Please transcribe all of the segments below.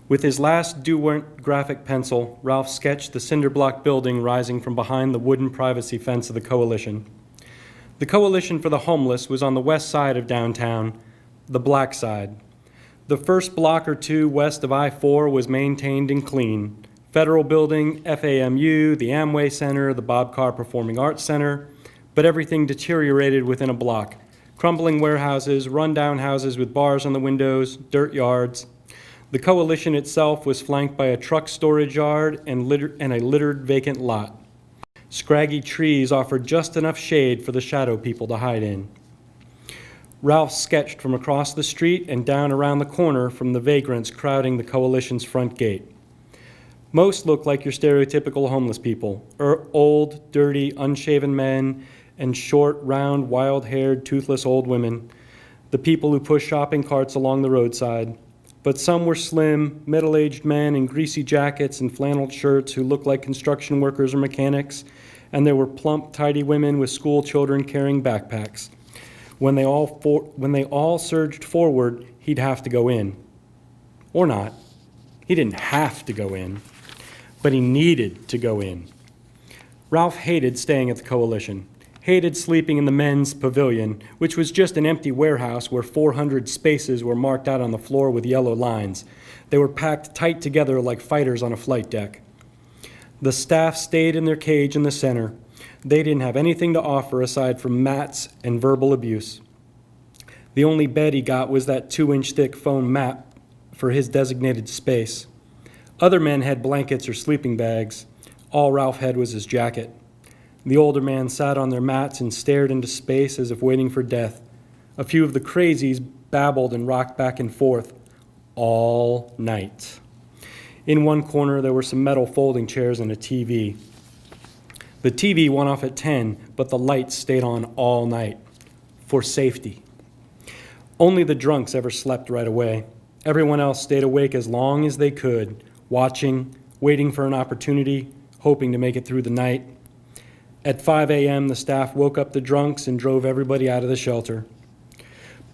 With his last Duwent graphic pencil, Ralph sketched the cinder block building rising from behind the wooden privacy fence of the Coalition. The Coalition for the Homeless was on the west side of downtown, the black side. The first block or two west of I-4 was maintained and clean. Federal Building, FAMU, the Amway Center, the Bob Carr Performing Arts Center, but everything deteriorated within a block. Crumbling warehouses, rundown houses with bars on the windows, dirt yards. The Coalition itself was flanked by a truck storage yard and a littered vacant lot. Scraggy trees offered just enough shade for the shadow people to hide in. Ralph sketched from across the street and down around the corner from the vagrants crowding the Coalition's front gate. Most looked like your stereotypical homeless people, old, dirty, unshaven men and short, round, wild-haired, toothless old women, the people who push shopping carts along the roadside. But some were slim, middle-aged men in greasy jackets and flannel shirts who looked like construction workers or mechanics, and there were plump, tidy women with school children carrying backpacks. When they all surged forward, he'd have to go in. Or not. He didn't have to go in, but he needed to go in. Ralph hated staying at the Coalition, hated sleeping in the men's pavilion, which was just an empty warehouse where 400 spaces were marked out on the floor with yellow lines. They were packed tight together like fighters on a flight deck. The staff stayed in their cage in the center. They didn't have anything to offer aside from mats and verbal abuse. The only bed he got was that 2-inch thick foam mat for his designated space. Other men had blankets or sleeping bags. All Ralph had was his jacket. The older man sat on their mats and stared into space as if waiting for death. A few of the crazies babbled and rocked back and forth all night. In one corner, there were some metal folding chairs and a TV. The TV went off at 10, but the lights stayed on all night for safety. Only the drunks ever slept right away. Everyone else stayed awake as long as they could, watching, waiting for an opportunity, hoping to make it through the night. At 5 a.m., the staff woke up the drunks and drove everybody out of the shelter.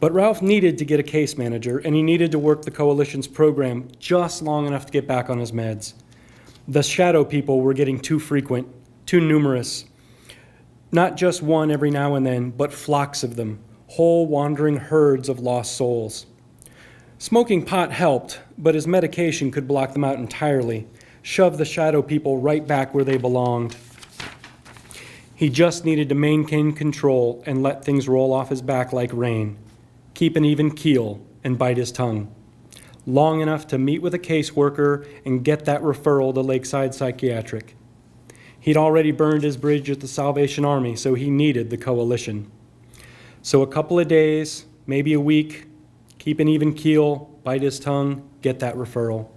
But Ralph needed to get a case manager, and he needed to work the Coalition's program just long enough to get back on his meds. The shadow people were getting too frequent, too numerous. Not just one every now and then, but flocks of them, whole wandering herds of lost souls. Smoking pot helped, but his medication could block them out entirely, shove the shadow people right back where they belonged. He just needed to maintain control and let things roll off his back like rain, keep an even keel and bite his tongue, long enough to meet with a caseworker and get that referral to Lakeside Psychiatric. He'd already burned his bridge at the Salvation Army, so he needed the Coalition. So a couple of days, maybe a week, keep an even keel, bite his tongue, get that referral.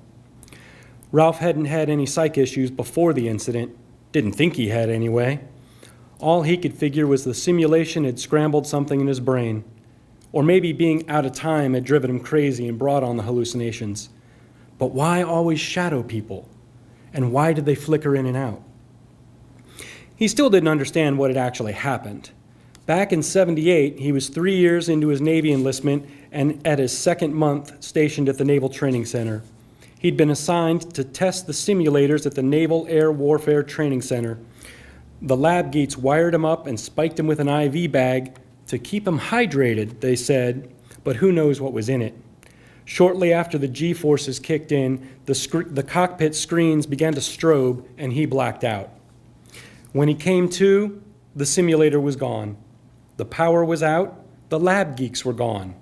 Ralph hadn't had any psych issues before the incident, didn't think he had anyway. All he could figure was the simulation had scrambled something in his brain, or maybe being out of time had driven him crazy and brought on the hallucinations. But why always shadow people? And why did they flicker in and out? He still didn't understand what had actually happened. Back in '78, he was 3 years into his Navy enlistment and at his second month stationed at the Naval Training Center. He'd been assigned to test the simulators at the Naval Air Warfare Training Center. The lab geeks wired him up and spiked him with an IV bag to keep him hydrated, they said, but who knows what was in it. Shortly after the G-forces kicked in, the cockpit screens began to strobe and he blacked out. When he came to, the simulator was gone. The power was out, the lab geeks were gone.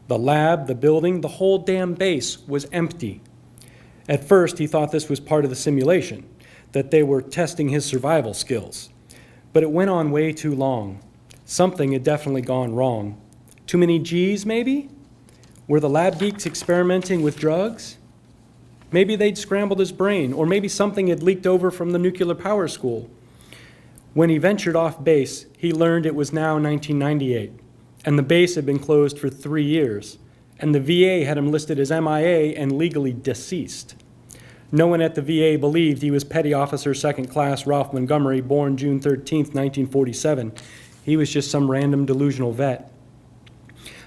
The lab, the building, the whole damn base was empty. At first, he thought this was part of the simulation, that they were testing his survival skills. But it went on way too long. Something had definitely gone wrong. Too many G's, maybe? Were the lab geeks experimenting with drugs? Maybe they'd scrambled his brain, or maybe something had leaked over from the nuclear power school. When he ventured off base, he learned it was now 1998, and the base had been closed for 3 years, and the VA had him listed as MIA and legally deceased. No one at the VA believed he was Petty Officer Second Class Ralph Montgomery, born June 13, 1947. He was just some random delusional vet.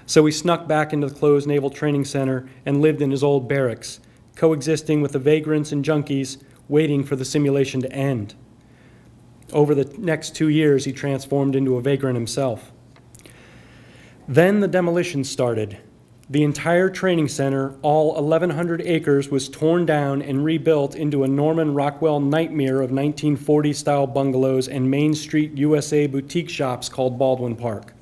So he snuck back into the closed Naval Training Center and lived in his old barracks, coexisting with the vagrants and junkies, waiting for the simulation to end. Over the next 2 years, he transformed into a vagrant himself. Then the demolition started. The entire training center, all 1,100 acres, was torn down and rebuilt into a Norman Rockwell nightmare of 1940-style bungalows and Main Street USA boutique shops called Baldwin Park.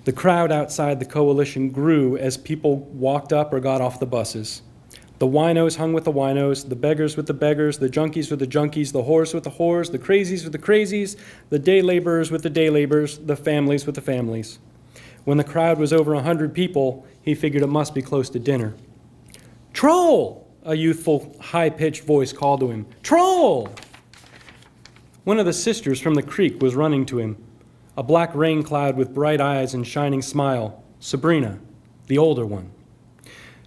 The crowd outside the coalition grew as people walked up or got off the buses. The winos hung with the winos, the beggars with the beggars, the junkies with the junkies, the whores with the whores, the crazies with the crazies, the day laborers with the day laborers, the families with the families. When the crowd was over 100 people, he figured it must be close to dinner. "Troll!" a youthful, high-pitched voice called to him. "Troll!" One of the sisters from the creek was running to him, a black rain cloud with bright eyes and shining smile, Sabrina, the older one.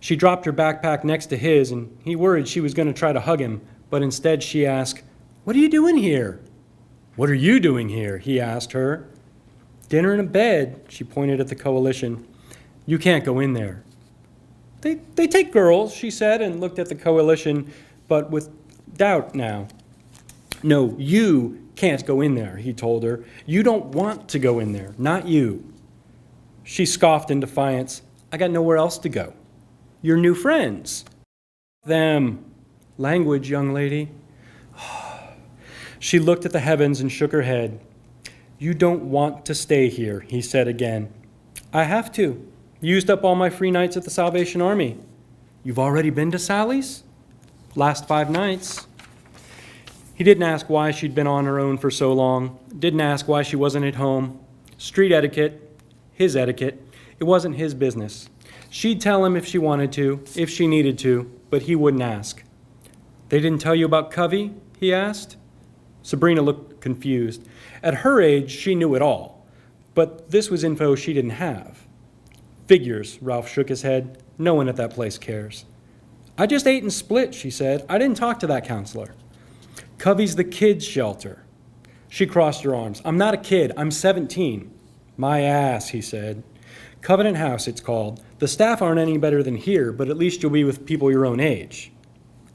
She dropped her backpack next to his, and he worried she was going to try to hug him, but instead she asked, "What are you doing here?" "What are you doing here?" he asked her. "Dinner and a bed," she pointed at the coalition. "You can't go in there." They take girls," she said, and looked at the coalition, but with doubt now. "No, you can't go in there," he told her. "You don't want to go in there, not you." She scoffed in defiance. "I got nowhere else to go." "Your new friends." "Them." "Language, young lady." She looked at the heavens and shook her head. "You don't want to stay here," he said again. "I have to. Used up all my free nights at the Salvation Army." "You've already been to Sally's?" "Last 5 nights." He didn't ask why she'd been on her own for so long. Didn't ask why she wasn't at home. Street etiquette, his etiquette. It wasn't his business. She'd tell him if she wanted to, if she needed to, but he wouldn't ask. "They didn't tell you about Covey?" he asked. Sabrina looked confused. At her age, she knew it all, but this was info she didn't have. "Figures," Ralph shook his head. "No one at that place cares." "I just ate and split," she said. "I didn't talk to that counselor." "Covey's the kids' shelter." She crossed her arms. "I'm not a kid. I'm 17. "My ass," he said. "Covenant House, it's called. The staff aren't any better than here, but at least you'll be with people your own age."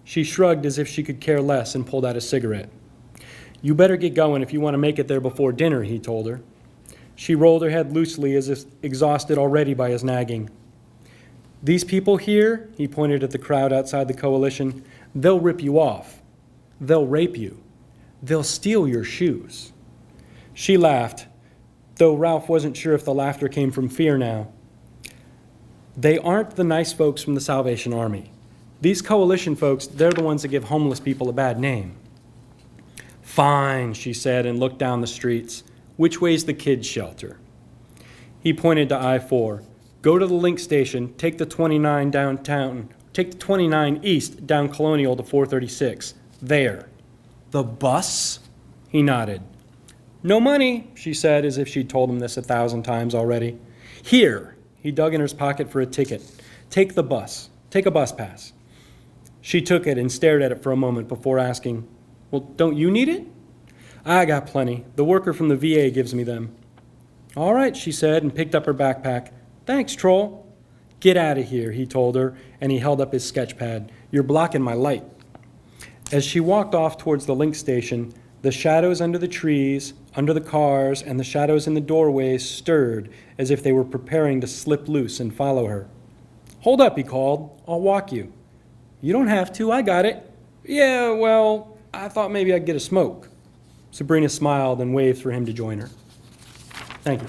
She shrugged as if she could care less and pulled out a cigarette. "You better get going if you want to make it there before dinner," he told her. She rolled her head loosely as if exhausted already by his nagging. "These people here," he pointed at the crowd outside the coalition, "they'll rip you off. They'll rape you. They'll steal your shoes." She laughed, though Ralph wasn't sure if the laughter came from fear now. "They aren't the nice folks from the Salvation Army. These coalition folks, they're the ones that give homeless people a bad name." "Fine," she said and looked down the streets. "Which way's the kids' shelter?" He pointed to I-4. "Go to the link station, take the 29 downtown, take the 29 east down Colonial to 436. There." "The bus?" He nodded. "No money," she said, as if she'd told him this 1,000 times already. "Here." He dug in his pocket for a ticket. "Take the bus. Take a bus pass." She took it and stared at it for a moment before asking, "Well, don't you need it?" "I got plenty. The worker from the VA gives me them." "All right," she said, and picked up her backpack. "Thanks, Troll." "Get out of here," he told her, and he held up his sketch pad. "You're blocking my light." As she walked off towards the link station, the shadows under the trees, under the cars, and the shadows in the doorways stirred as if they were preparing to slip loose and follow her. "Hold up," he called. "I'll walk you." "You don't have to. I got it." "Yeah, well, I thought maybe I'd get a smoke." Sabrina smiled and waved for him to join her. Thank you.